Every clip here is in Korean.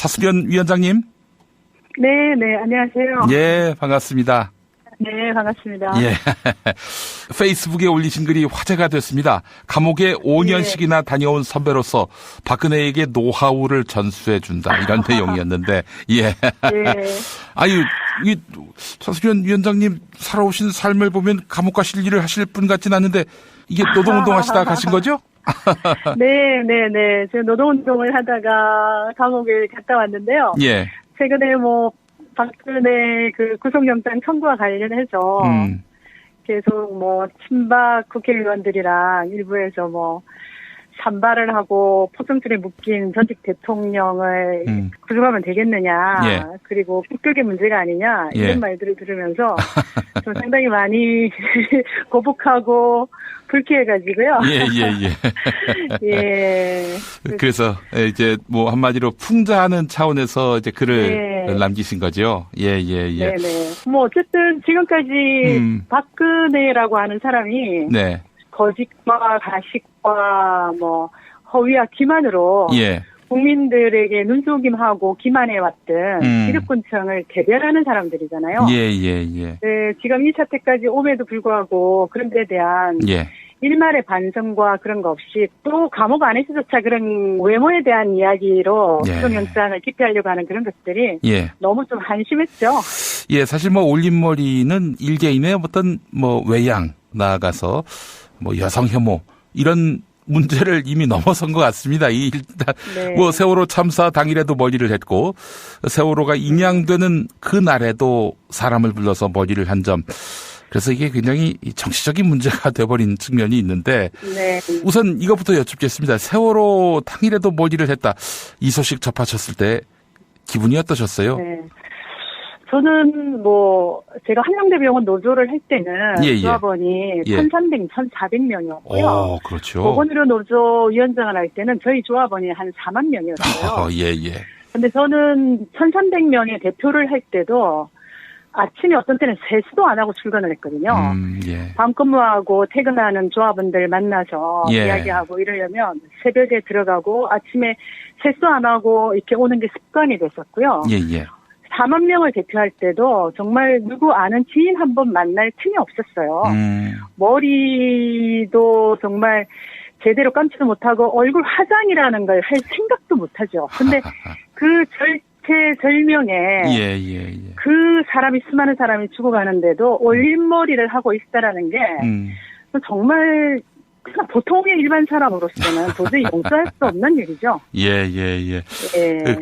차수련 위원장님. 네, 안녕하세요. 예, 반갑습니다. 네, 반갑습니다. 예. 페이스북에 올리신 글이 화제가 됐습니다. 감옥에 5년씩이나 다녀온 선배로서 박근혜에게 노하우를 전수해준다. 이런 내용이었는데, 예. 네. 아유, 이, 차수련 위원장님 살아오신 삶을 보면 감옥 가실 일을 하실 분 같진 않은데, 이게 노동운동 하시다 가신 거죠? 네. 제가 노동운동을 하다가 감옥에 갔다 왔는데요. 예. 최근에 박근혜 그 구속영장 청구와 관련해서 계속 친박 국회의원들이랑 일부에서 산발을 하고 포성줄에 묶인 전직 대통령을 구속하면 되겠느냐. 예. 그리고 국격의 문제가 아니냐. 이런 예. 말들을 들으면서 좀 상당히 많이 고북하고 불쾌해가지고요. 예. 예. 그래서 이제 한마디로 풍자하는 차원에서 이제 글을 남기신 거죠. 예. 네네. 어쨌든 지금까지 박근혜라고 하는 사람이 네. 거짓과 가식과 허위와 기만으로 예. 국민들에게 눈속임하고 기만해왔던 기득권층을 개별하는 사람들이잖아요. 예. 네, 지금 이 사태까지 옴에도 불구하고 그런 데 대한 일말의 반성과 그런 거 없이 또 감옥 안에서조차 그런 외모에 대한 이야기로 구속영장을 기피하려고 하는 그런 것들이 너무 좀 한심했죠. 예, 사실 올림머리는 일개인의 어떤 외양 나아가서 여성 혐오 이런 문제를 이미 넘어선 것 같습니다. 일단 세월호 참사 당일에도 머리를 했고 세월호가 인양되는 그 날에도 사람을 불러서 머리를 한 점. 그래서 이게 굉장히 정치적인 문제가 돼버린 측면이 있는데 우선 이것부터 여쭙겠습니다. 세월호 당일에도 머리를 했다. 이 소식 접하셨을 때 기분이 어떠셨어요? 네. 저는 제가 한양대병원 노조를 할 때는 조합원이 1,300, 1,400명이었고요. 그렇죠. 보건의료 노조 위원장을 할 때는 저희 조합원이 한 4만 명이었어요. 근데 저는 1,300명의 대표를 할 때도 아침에 어떤 때는 세수도 안 하고 출근을 했거든요. 밤근무하고 퇴근하는 조합원들 만나서 이야기하고 이러려면 새벽에 들어가고 아침에 세수 안 하고 이렇게 오는 게 습관이 됐었고요. 4만 명을 대표할 때도 정말 누구 아는 지인 한 번 만날 틈이 없었어요. 머리도 정말 제대로 감지도 못하고 얼굴 화장이라는 걸 할 생각도 못하죠. 근데 그 절체절명에 그 수많은 사람이 죽어가는데도 올림머리를 하고 있다라는 게 정말 그냥 보통의 일반 사람으로서는 도저히 용서할 수 없는 일이죠.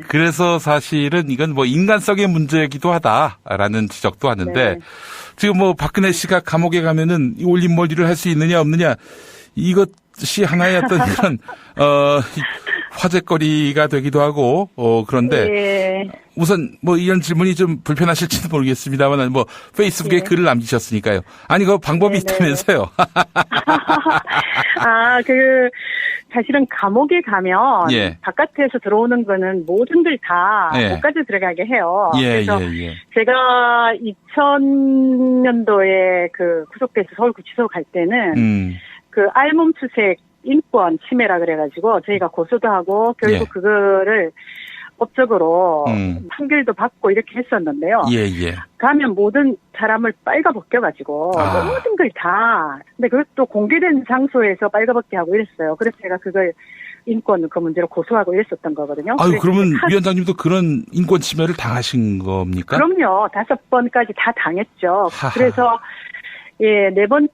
그래서 사실은 이건 인간성의 문제이기도 하다라는 지적도 하는데 지금 박근혜 씨가 감옥에 가면은 이 올림머리를 할 수 있느냐 없느냐 이것이 하나의 어떤 이런 화제거리가 되기도 하고 그런데 우선 이런 질문이 좀 불편하실지도 모르겠습니다만 페이스북에 글을 남기셨으니까요. 아니 그 방법이 있다면서요. 사실은 감옥에 가면 바깥에서 들어오는 거는 모든들 다 목까지 들어가게 해요. 그래서 제가 2000년도에 구속돼서 서울구치소 갈 때는 알몸수색 인권 침해라 그래가지고 저희가 고소도 하고 결국 그거를 법적으로 판결도 받고 이렇게 했었는데요. 가면 모든 사람을 빨가벗겨가지고 모든 걸 다. 근데 그것도 공개된 장소에서 빨가벗게 하고 이랬어요. 그래서 제가 그걸 인권 그 문제로 고소하고 이랬었던 거거든요. 그러면 위원장님도 그런 인권 침해를 당하신 겁니까? 그럼요. 5번까지 다 당했죠. 그래서 네 번째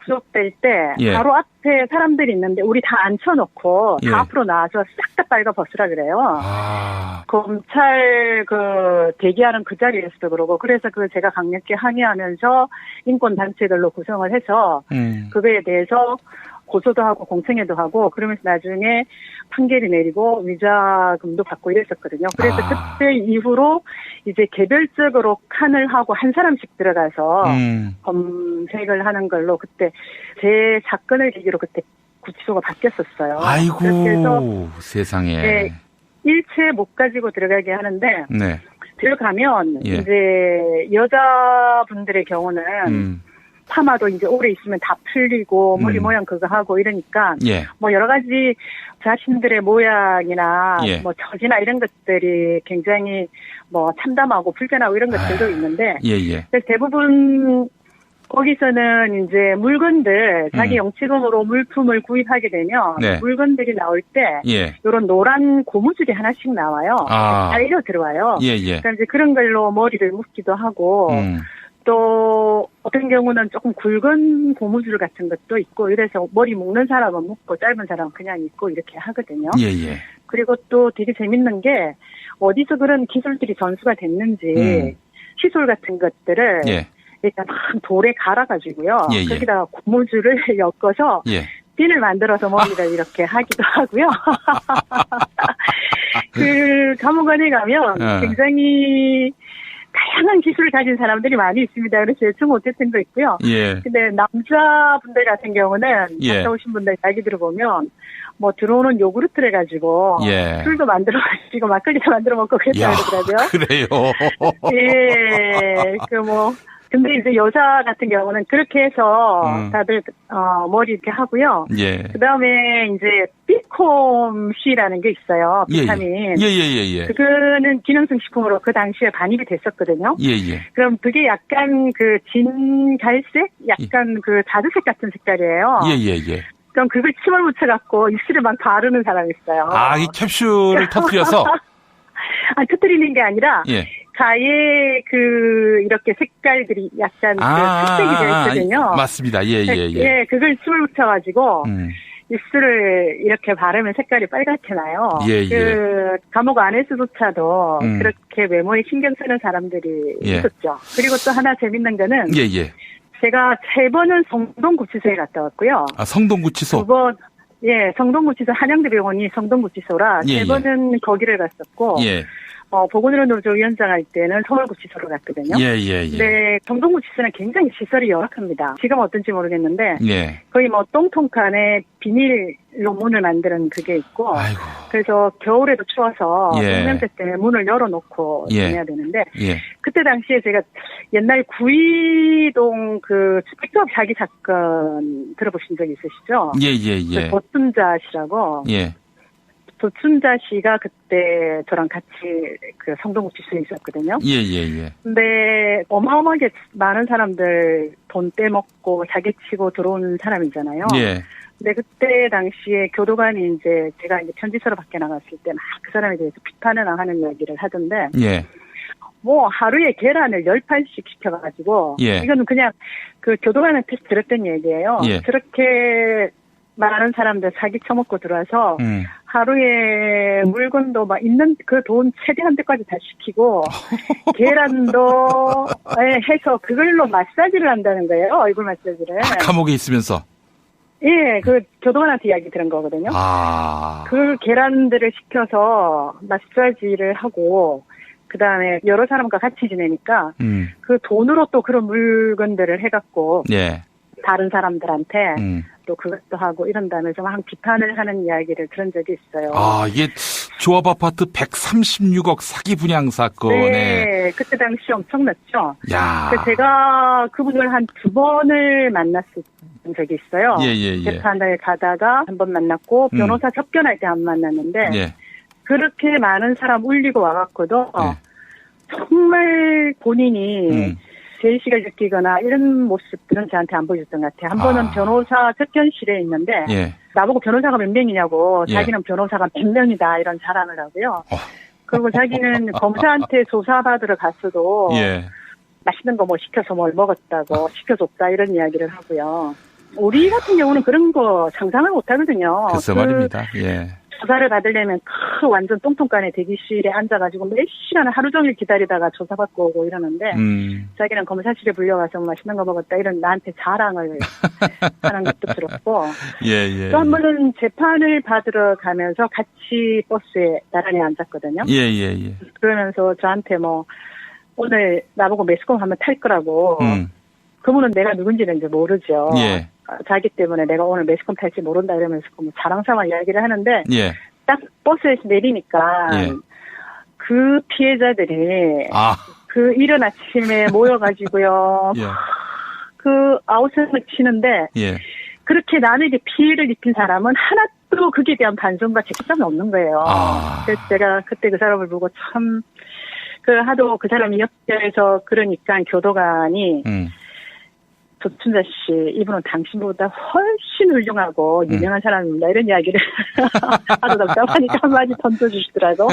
구속될 때 바로 앞에 사람들이 있는데 우리 다 앉혀놓고 다 앞으로 나와서 싹 다 빨가벗으라 그래요. 검찰 대기하는 그 자리에서도 그러고 그래서 제가 강력히 항의하면서 인권단체들로 구성을 해서 그거에 대해서 고소도 하고 공청회도 하고 그러면서 나중에 판결이 내리고 위자금도 받고 이랬었거든요. 그래서 그때 이후로 이제 개별적으로 칸을 하고 한 사람씩 들어가서 검색을 하는 걸로 그때 제 사건을 계기로 그때 구치소가 바뀌었었어요. 아이고 그래서 세상에. 일체 못 가지고 들어가게 하는데 들어가면 이제 여자분들의 경우는 파마도 이제 오래 있으면 다 풀리고 머리 모양 그거 하고 이러니까 예. 뭐 여러 가지 자신들의 모양이나 예. 뭐 처지나 이런 것들이 굉장히 뭐 참담하고 불편하고 이런 것들도 있는데 예. 그래서 대부분 거기서는 이제 물건들 자기 영치금으로 물품을 구입하게 되면 네. 물건들이 나올 때 예. 이런 노란 고무줄이 하나씩 나와요. 달려 들어와요. 예. 그러니까 이제 그런 걸로 머리를 묶기도 하고 또 어떤 경우는 조금 굵은 고무줄 같은 것도 있고 이래서 머리 묶는 사람은 묶고 짧은 사람은 그냥 있고 이렇게 하거든요. 예. 그리고 또 되게 재밌는 게 어디서 그런 기술들이 전수가 됐는지 시술 같은 것들을 예. 일단 막 돌에 갈아가지고요. 예. 거기다가 고무줄을 엮어서 예. 핀을 만들어서 머리를 이렇게 하기도 하고요. 그 감옥원에 가면 굉장히 다양한 기술을 가진 사람들이 많이 있습니다. 그래서 예측 못했던 거 있고요. 예. 근데 남자분들 같은 경우는 갔다 오신 분들 이야기 들어보면 뭐 들어오는 요구르트를 가지고 술도 만들어 가지고 막걸리도 만들어 먹고 그랬다고 그러더라고요. 그래요? 예. 근데 이제 여자 같은 경우는 그렇게 해서 다들 머리 이렇게 하고요. 예. 그다음에 이제 비콤C라는 게 있어요. 비타민. 예. 그거는 기능성 식품으로 그 당시에 반입이 됐었거든요. 예. 그럼 그게 약간 그 진갈색, 약간 그 자두색 같은 색깔이에요. 예. 그럼 그걸 침을 묻혀갖고 입술에 막 바르는 사람이 있어요. 이 캡슐을 터뜨려서? 터뜨리는 게 아니라. 예. 가에 이렇게 색깔들이 약간 색색이 되어 있거든요. 맞습니다. 예. 예, 그걸 침을 묻혀가지고 입술을 이렇게 바르면 색깔이 빨갛게 나요. 예. 감옥 안에서조차도 그렇게 외모에 신경 쓰는 사람들이 있었죠. 그리고 또 하나 재밌는 거는 예. 제가 3번은 성동구치소에 갔다 왔고요. 성동구치소? 2번, 예, 성동구치소 한양대병원이 성동구치소라 3번은 거기를 갔었고 보건의료 노조 위원장 할 때는 서울구치소로 갔거든요. 예. 근데 성동구치소는 굉장히 시설이 열악합니다. 지금 어떤지 모르겠는데 거의 뭐 똥통칸에 비닐로 문을 만드는 그게 있고 그래서 겨울에도 추워서 똥냄새 때문에 문을 열어놓고 지내야 되는데 그때 당시에 제가 옛날 구이동 그 픽업 사기 사건 들어보신 적 있으시죠? 예. 그 도순자 씨라고. 도춘자 씨가 그때 저랑 같이 그 성동구치소에 있었거든요. 예. 근데 어마어마하게 많은 사람들 돈 떼먹고 사기치고 들어오는 사람이잖아요. 근데 그때 당시에 교도관이 이제 제가 이제 편지서로 밖에 나갔을 때 막 그 사람에 대해서 비판을 하는 이야기를 하던데. 뭐 하루에 계란을 10판씩 시켜가지고. 이거는 그냥 그 교도관한테 들었던 얘기예요. 그렇게 많은 사람들 사기 쳐먹고 들어와서 하루에 물건도 막 있는 그 돈 최대한 데까지 다 시키고 계란도 해서 그걸로 마사지를 한다는 거예요. 얼굴 마사지를. 감옥에 있으면서. 예, 그 교도관한테 이야기 들은 거거든요. 그 계란들을 시켜서 마사지를 하고 그다음에 여러 사람과 같이 지내니까 그 돈으로 또 그런 물건들을 해갖고 다른 사람들한테 또 그것도 하고 이런다면서 막 비판을 하는 이야기를 들은 적이 있어요. 이게 조합 아파트 136억 사기 분양 사건에. 네, 그때 당시 엄청났죠. 그래서 제가 그분을 한 2번을 만났었던 적이 있어요. 재판을 가다가 한 번 만났고 변호사 접견할 때 안 만났는데 그렇게 많은 사람 울리고 와갖고도 정말 본인이 제의식을 느끼거나 이런 모습들은 저한테 안 보여줬던 것 같아요. 한 번은 변호사 접견실에 있는데 나보고 변호사가 몇 명이냐고 자기는 변호사가 몇 명이다 이런 자랑을 하고요. 그리고 자기는 검사한테 조사받으러 갔어도 맛있는 거 뭐 시켜서 뭘 먹었다고 시켜줬다 이런 이야기를 하고요. 우리 같은 경우는 그런 거 상상을 못 하거든요. 글쎄 말입니다. 조사를 받으려면 완전 똥통간에 대기실에 앉아가지고 몇 시간을 하루 종일 기다리다가 조사받고 오고 이러는데 자기는 검사실에 불려가서 맛있는 거 먹었다 이런 나한테 자랑을 하는 것도 들었고 또 한 번은 재판을 받으러 가면서 같이 버스에 나란히 앉았거든요. 그러면서 저한테 뭐 오늘 나보고 매스컴 한번 탈 거라고 그분은 내가 누군지는 이제 모르죠. 자기 때문에 내가 오늘 매스컴 탈지 모른다 이러면서 뭐 자랑삼아 이야기를 하는데 딱 버스에서 내리니까 그 피해자들이 그 이른 아침에 모여가지고요. 그 아웃을 치는데 예. 그렇게 남에게 피해를 입힌 사람은 하나도 그게 대한 반성과 책임감이 없는 거예요. 그래서 제가 그때 그 사람을 보고 참 하도 그 사람이 옆에서 그러니까 교도관이 조춘자 씨, 이분은 당신보다 훨씬 훌륭하고 유명한 사람입니다. 이런 이야기를 하도 답답하니까 한마디 던져주시더라고.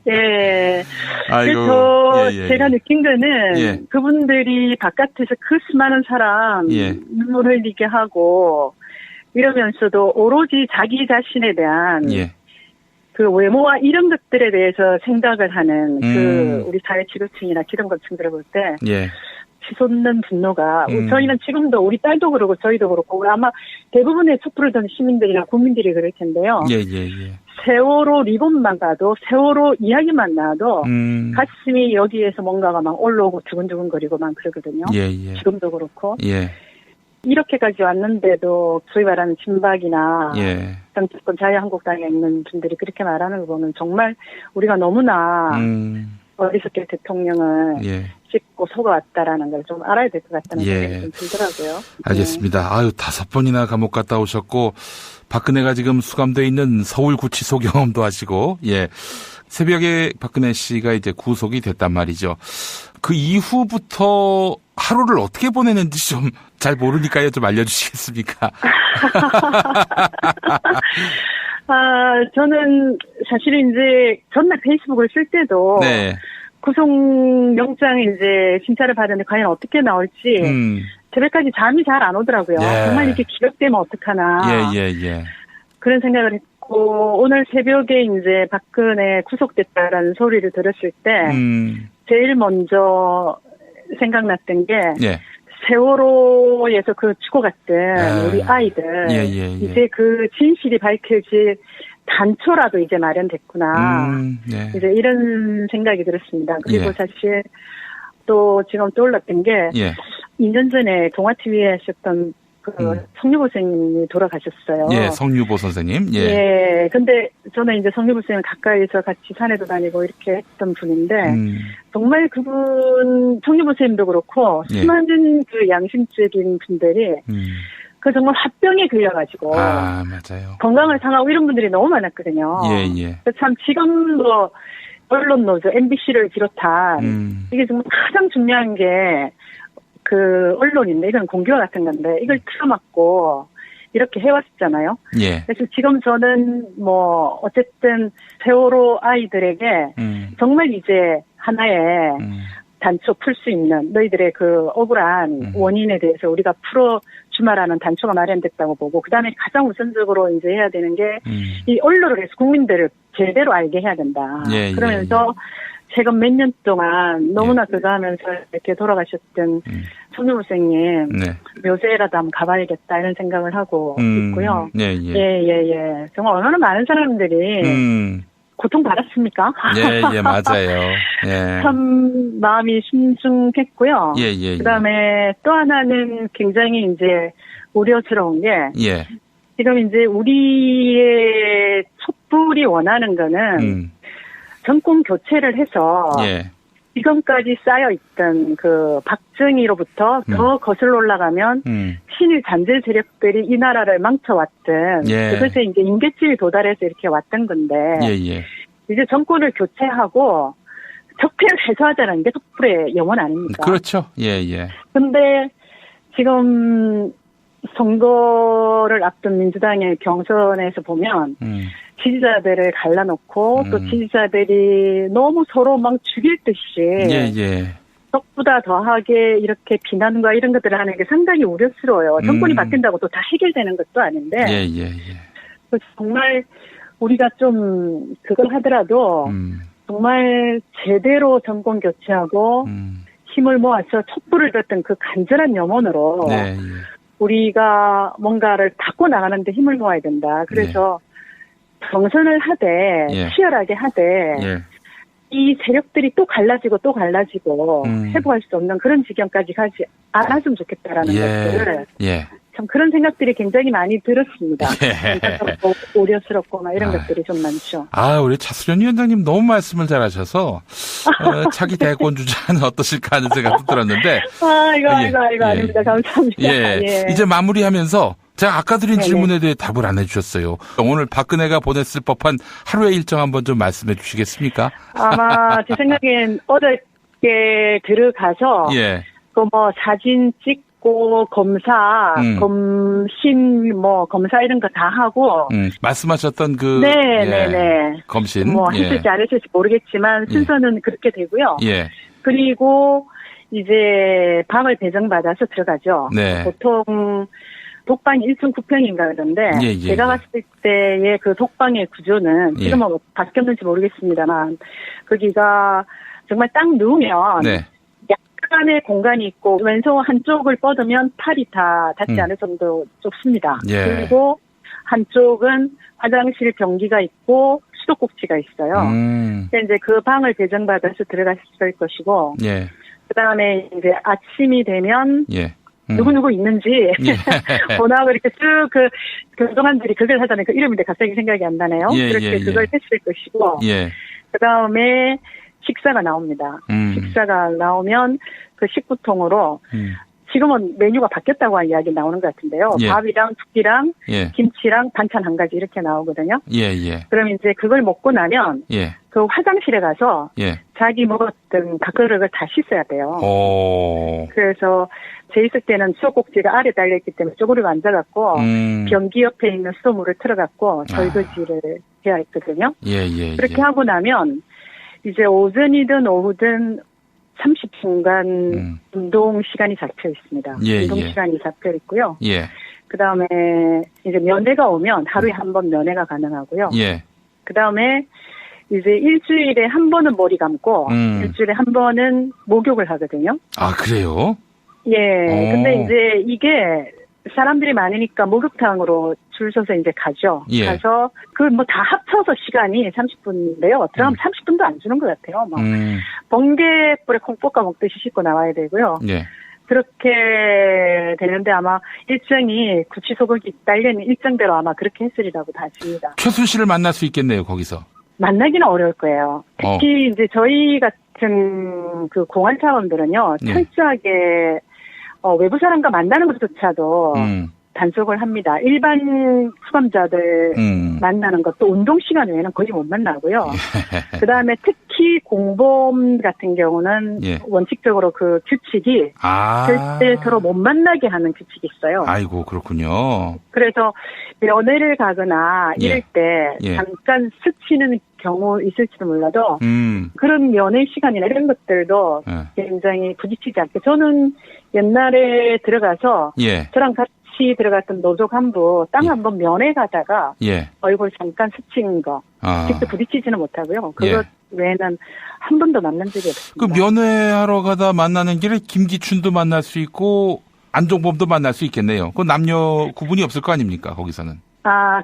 예. 아이고, 그래서 제가 느낀 거는 그분들이 바깥에서 그 수많은 사람 눈물 흘리게 하고 이러면서도 오로지 자기 자신에 대한 그 외모와 이런 것들에 대해서 생각을 하는 그 우리 사회 지도층이나 기득권층들을 볼 때 치솟는 분노가 저희는 지금도 우리 딸도 그러고 저희도 그렇고 아마 대부분의 촛불을 든 시민들이나 국민들이 그럴 텐데요. 세월호 리본만 가도 세월호 이야기만 나와도 가슴이 여기에서 뭔가가 막 올라오고 두근두근거리고 막 그러거든요. 지금도 그렇고. 이렇게까지 왔는데도 소위 말하는 친박이나 정치권 자유한국당에 있는 분들이 그렇게 말하는 거 보면 정말 우리가 너무나 어리석게 대통령을 찍고 속아왔다라는 걸 좀 알아야 될 것 같다는 생각이 좀 들더라고요. 알겠습니다. 아유, 5번이나 감옥 갔다 오셨고 박근혜가 지금 수감돼 있는 서울구치소 경험도 하시고 새벽에 박근혜 씨가 이제 구속이 됐단 말이죠. 그 이후부터 하루를 어떻게 보내는지 좀 잘 모르니까요. 좀 알려주시겠습니까? 저는 사실은 이제 전날 페이스북을 쓸 때도 구속영장 이제 심사를 받았는데 과연 어떻게 나올지 새벽까지 잠이 잘 안 오더라고요. 정말 이렇게 기록되면 어떡하나. 그런 생각을 했고 오늘 새벽에 이제 박근혜 구속됐다라는 소리를 들었을 때 제일 먼저 생각났던 게 세월호에서 그 죽어갔던 우리 아이들 이제 그 진실이 밝혀질 단초라도 이제 마련됐구나. 이제 이런 생각이 들었습니다. 그리고 사실 또 지금 떠올랐던 게 2년 전에 동아TV에 하셨던 그 성유보 선생님이 돌아가셨어요. 성유보 선생님. 근데 저는 이제 성유보 선생님 가까이서 같이 산에도 다니고 이렇게 했던 분인데 정말 그분 성유보 선생님도 그렇고 수많은 그 양심적인 분들이 그 정말 화병에 걸려가지고 맞아요. 건강을 상하고 이런 분들이 너무 많았거든요. 참 지금도 언론 노조 MBC를 비롯한 이게 정말 가장 중요한 게 그 언론인데 이건 공기와 같은 건데 이걸 틀어막고 이렇게 해왔잖아요. 그래서 지금 저는 뭐 어쨌든 세월호 아이들에게 정말 이제 하나의 단초 풀 수 있는 너희들의 그 억울한 원인에 대해서 우리가 풀어주마라는 단초가 마련됐다고 보고 그다음에 가장 우선적으로 이제 해야 되는 게 이 언론을 해서 국민들을 제대로 알게 해야 된다. 그러면서 최근 몇 년 동안 너무나 그거 하면서 이렇게 돌아가셨던 성유보 선생님 묘세라도 한번 가봐야겠다 이런 생각을 하고 있고요. 정말 얼마나 많은 사람들이 고통받았습니까? 맞아요. 참 마음이 심중했고요. 그다음에 또 하나는 굉장히 이제 우려스러운 게 지금 이제 우리의 촛불이 원하는 거는 정권 교체를 해서 지금까지 쌓여있던 그 박정희로부터 더 거슬러 올라가면 친일 잔재 세력들이 이 나라를 망쳐왔던 그것에 이제 임계점이 도달해서 이렇게 왔던 건데 이제 정권을 교체하고 적폐를 해소하자는 게 촛불의 영혼 아닙니까? 그렇죠. 근데 지금 선거를 앞둔 민주당의 경선에서 보면 지지자들을 갈라놓고 또 지지자들이 너무 서로 막 죽일 듯이 적보다 더하게 이렇게 비난과 이런 것들을 하는 게 상당히 우려스러워요. 정권이 바뀐다고 또 다 해결되는 것도 아닌데 정말 우리가 좀 그걸 하더라도 정말 제대로 정권 교체하고 힘을 모아서 촛불을 들었던 그 간절한 염원으로 우리가 뭔가를 바꿔 나가는데 힘을 모아야 된다. 그래서 경선을 하되 치열하게 하되 이 세력들이 또 갈라지고 회복할 수 없는 그런 지경까지 가지 않았으면 좋겠다라는 것들을 참 그런 생각들이 굉장히 많이 들었습니다. 우려스럽고 막 이런 것들이 좀 많죠. 우리 차수련 위원장님 너무 말씀을 잘하셔서 차기 대권 주자는 어떠실까 하는 생각도 들었는데. 이거 아닙니다. 감사합니다. 이제 마무리하면서 제가 아까 드린 질문에 대해 답을 안 해주셨어요. 오늘 박근혜가 보냈을 법한 하루의 일정 한번 좀 말씀해 주시겠습니까? 아마 제 생각엔 어저께 들어가서 사진 찍고 검사, 검신 검사 이런 거 다 하고 말씀하셨던 검신 했을지 안 했을지 모르겠지만 순서는 그렇게 되고요. 그리고 이제 방을 배정받아서 들어가죠. 보통 독방이 1층 9평인가 그런데 제가 갔을 때의 그 독방의 구조는 지금은 바뀌었는지 모르겠습니다만 거기가 정말 딱 누우면 약간의 공간이 있고 왼손 한쪽을 뻗으면 팔이 다 닿지 않을 정도 좁습니다. 그리고 한쪽은 화장실 변기가 있고 수도꼭지가 있어요. 그래서 이제 그 방을 배정받아서 들어갔을 것이고 그다음에 이제 아침이 되면 누구누구 있는지 번호하고 이렇게 쭉 교도관들이 그걸 하잖아요. 그 이름인데 갑자기 생각이 안 나네요. 그렇게 그걸 했을 것이고 그다음에 식사가 나옵니다. 식사가 나오면 그 식구통으로 지금은 메뉴가 바뀌었다고 하는 이야기 나오는 것 같은데요. 밥이랑 국이랑 김치랑 반찬 한 가지 이렇게 나오거든요. 그럼 이제 그걸 먹고 나면 그 화장실에 가서 자기 먹었던 밥그릇을 다 씻어야 돼요. 그래서 제 있을 때는 수도꼭지가 아래 달려있기 때문에 쪼그리고 앉아갖고 변기 옆에 있는 수도물을 틀어갖고 설거지를 해야 했거든요. 그렇게 하고 나면 이제 오전이든 오후든 30분간 운동 시간이 잡혀 있습니다. 운동 시간이 잡혀 있고요. 그 다음에 이제 면회가 오면 하루에 한 번 면회가 가능하고요. 그 다음에 이제 일주일에 한 번은 머리 감고 일주일에 한 번은 목욕을 하거든요. 그래요? 근데 이제 이게 사람들이 많으니까 목욕탕으로 줄 서서 이제 가죠. 가서 다 합쳐서 시간이 30분인데요. 들어가면 30분도 안 주는 것 같아요. 번개불에 콩 볶아 먹듯이 씻고 나와야 되고요. 그렇게 되는데 아마 일정이 구치소극이 딸려있는 일정대로 아마 그렇게 했으리라고 봐집니다. 최순 씨를 만날 수 있겠네요, 거기서. 만나기는 어려울 거예요. 특히 이제 저희 같은 그 공안 차원들은요, 철저하게 외부 사람과 만나는 것조차도 단속을 합니다. 일반 수감자들 만나는 것도 운동 시간 외에는 거의 못 만나고요. 그 다음에 특히 공범 같은 경우는 원칙적으로 그 규칙이 절대 서로 못 만나게 하는 규칙이 있어요. 아이고, 그렇군요. 그래서 면회를 가거나 이럴 때 잠깐 스치는 경우 있을지도 몰라도 그런 면회 시간이나 이런 것들도 굉장히 부딪히지 않게 저는 옛날에 들어가서 저랑 같이 들어갔던 노조 간부 땅 한번 면회 가다가 얼굴 잠깐 스친 거 직접 부딪히지는 못하고요. 그것 외에는 한 번도 만난 적이 없습니다. 그 면회하러 가다 만나는 길에 김기춘도 만날 수 있고 안종범도 만날 수 있겠네요. 그 남녀 구분이 없을 거 아닙니까, 거기서는?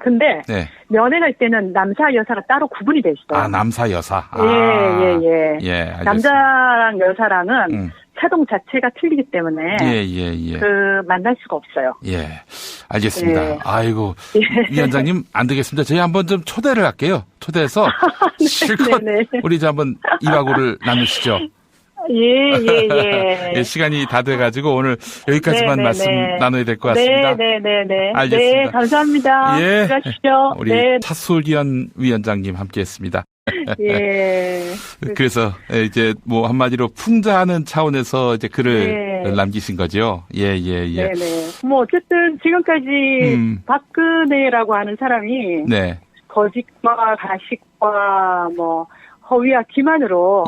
근데 면회 갈 때는 남사 여사가 따로 구분이 돼 있어요. 남사 여사. 알겠습니다. 남자랑 여사랑은 차동 자체가 틀리기 때문에 만날 수가 없어요. 알겠습니다. 아이고, 위원장님 안 되겠습니다. 저희 한번 좀 초대를 할게요. 초대해서 실컷 우리 이제 한번 이야기를 나누시죠. 시간이 다 돼가지고 오늘 여기까지만 말씀 나눠야 될 것 같습니다. 알겠습니다. 감사합니다. 들어가시죠. 우리 차수련 위원장님 함께했습니다. 그래서 이제 뭐 한마디로 풍자하는 차원에서 이제 글을 남기신 거죠. 뭐 어쨌든 지금까지 박근혜라고 하는 사람이 거짓과 가식과 뭐 허위와 기만으로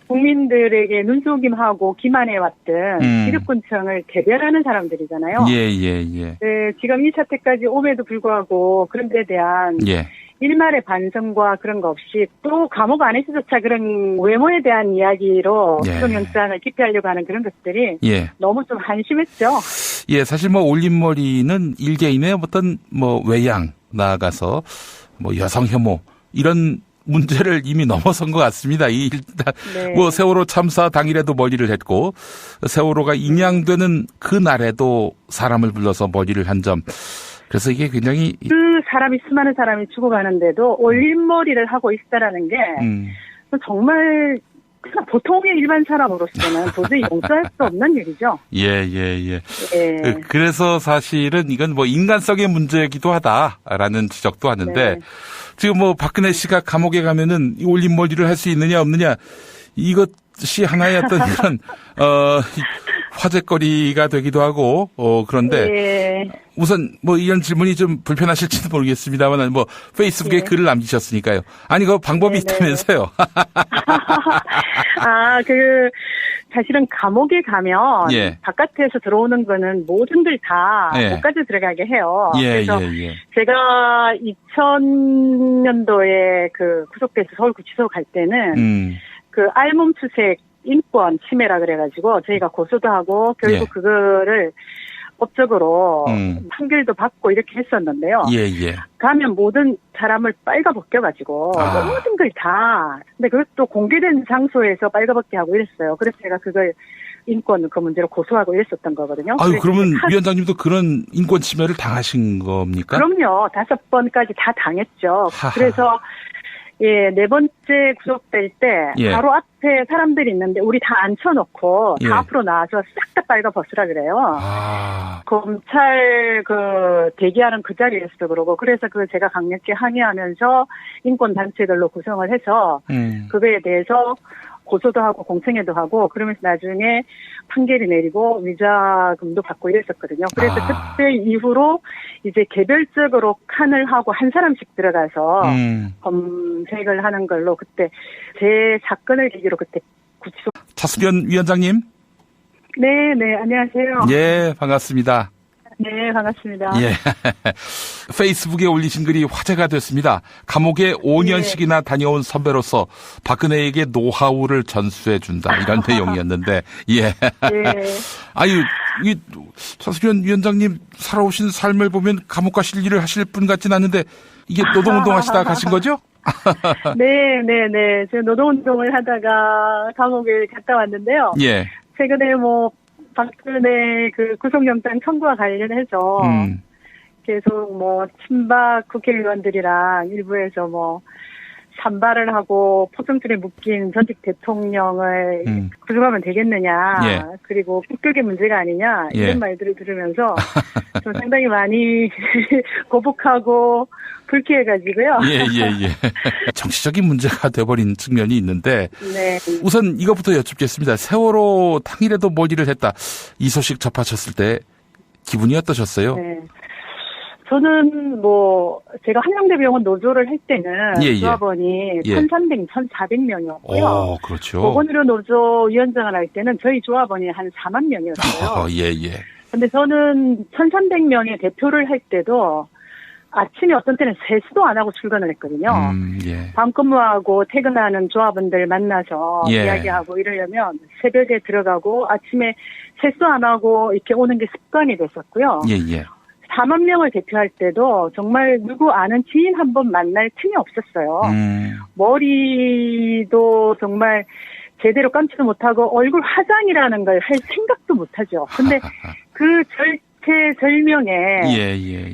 국민들에게 눈속임하고 기만해왔던 기득권층을 개별하는 사람들이잖아요. 지금 이 사태까지 옴에도 불구하고 그런 데 대한 일말의 반성과 그런 거 없이 또 감옥 안에서조차 그런 외모에 대한 이야기로 구속영장을 기피하려고 하는 그런 것들이 너무 좀 한심했죠. 사실 뭐 올림머리는 일개인의 어떤 뭐 외양 나아가서 뭐 여성 혐오 이런 문제를 이미 넘어선 것 같습니다. 일단 네. 뭐 세월호 참사 당일에도 머리를 했고 세월호가 인양되는 그 날에도 사람을 불러서 머리를 한 점. 그래서 이게 굉장히 수많은 사람이 죽어가는데도 올림머리를 하고 있다라는 게 정말 그냥 보통의 일반 사람으로서는 도저히 용서할 수 없는 일이죠. 예. 그래서 사실은 이건 뭐 인간성의 문제이기도 하다라는 지적도 하는데 네. 지금 뭐 박근혜 씨가 감옥에 가면은 이 올림머리를 할 수 있느냐 없느냐 이것이 하나의 어떤 이런 화제거리가 되기도 하고 그런데 예. 우선 뭐 이런 질문이 좀 불편하실지도 모르겠습니다만 뭐 페이스북에 예. 글을 남기셨으니까요. 아니 그 방법이 있다면서요. 사실은 감옥에 가면 예. 바깥에서 들어오는 거는 모든들 다 예. 목까지 들어가게 해요. 예. 제가 2000년도에 구속돼서 서울구치소 갈 때는 알몸수색 인권 침해라 그래가지고 저희가 고소도 하고 결국 예. 그거를 법적으로 판결도 받고 이렇게 했었는데요. 예. 가면 모든 사람을 빨가벗겨가지고 모든 걸 다. 근데 그것도 공개된 장소에서 빨가벗게 하고 이랬어요. 그래서 제가 그걸 인권 그 문제로 고소하고 이랬었던 거거든요. 아유 그러면 위원장님도 그런 인권 침해를 당하신 겁니까? 그럼요. 5번까지 다 당했죠. 하하. 그래서 예, 4번째 구속될 때 예. 바로 앞에 사람들이 있는데 우리 다 앉혀놓고 예. 다 앞으로 나와서 싹 다 빨가 벗으라 그래요. 검찰 대기하는 그 자리에서도 그러고 그래서 제가 강력히 항의하면서 인권단체들로 구성을 해서 그거에 대해서 고소도 하고 공청회도 하고 그러면서 나중에 판결이 내리고 위자금도 받고 이랬었거든요. 그래서 그때 이후로 이제 개별적으로 칸을 하고 한 사람씩 들어가서 검색을 하는 걸로 그때 제 사건을 계기로 그때 구치소. 차수견 위원장님. 네, 안녕하세요. 예, 반갑습니다. 네, 반갑습니다. 예. 페이스북에 올리신 글이 화제가 됐습니다. 감옥에 5년씩이나 다녀온 선배로서 박근혜에게 노하우를 전수해준다. 이런 내용이었는데, 예. 네. 아유, 차수현 위원장님 살아오신 삶을 보면 감옥 가실 일을 하실 분 같진 않은데, 이게 노동운동 하시다가 가신 거죠? 네. 제가 노동운동을 하다가 감옥에 갔다 왔는데요. 예. 최근에 박근혜 구속영장 청구와 관련해서 계속 친박 국회의원들이랑 일부에서 산발을 하고 포정줄에 묶인 전직 대통령을 구속하면 되겠느냐. 예. 그리고 국격의 문제가 아니냐. 이런 예. 말들을 들으면서 좀 상당히 많이 고북하고 불쾌해가지고요. 예. 정치적인 문제가 돼버린 측면이 있는데 네. 우선 이것부터 여쭙겠습니다. 세월호 당일에도 머리를 했다. 이 소식 접하셨을 때 기분이 어떠셨어요? 네. 저는 제가 한양대병원 노조를 할 때는 예. 조합원이 1,300, 1,400명이었고요. 그렇죠. 보건의료 노조 위원장을 할 때는 저희 조합원이 한 4만 명이었어요. 예. 근데 저는 1,300명의 대표를 할 때도 아침에 어떤 때는 세수도 안 하고 출근을 했거든요. 예. 밤근무하고 퇴근하는 조합원들 만나서 예. 이야기하고 이러려면 새벽에 들어가고 아침에 세수 안 하고 이렇게 오는 게 습관이 됐었고요. 예. 4만 명을 대표할 때도 정말 누구 아는 지인 한 번 만날 틈이 없었어요. 머리도 정말 제대로 감지도 못하고 얼굴 화장이라는 걸 할 생각도 못하죠. 근데 그 절체절명에 예.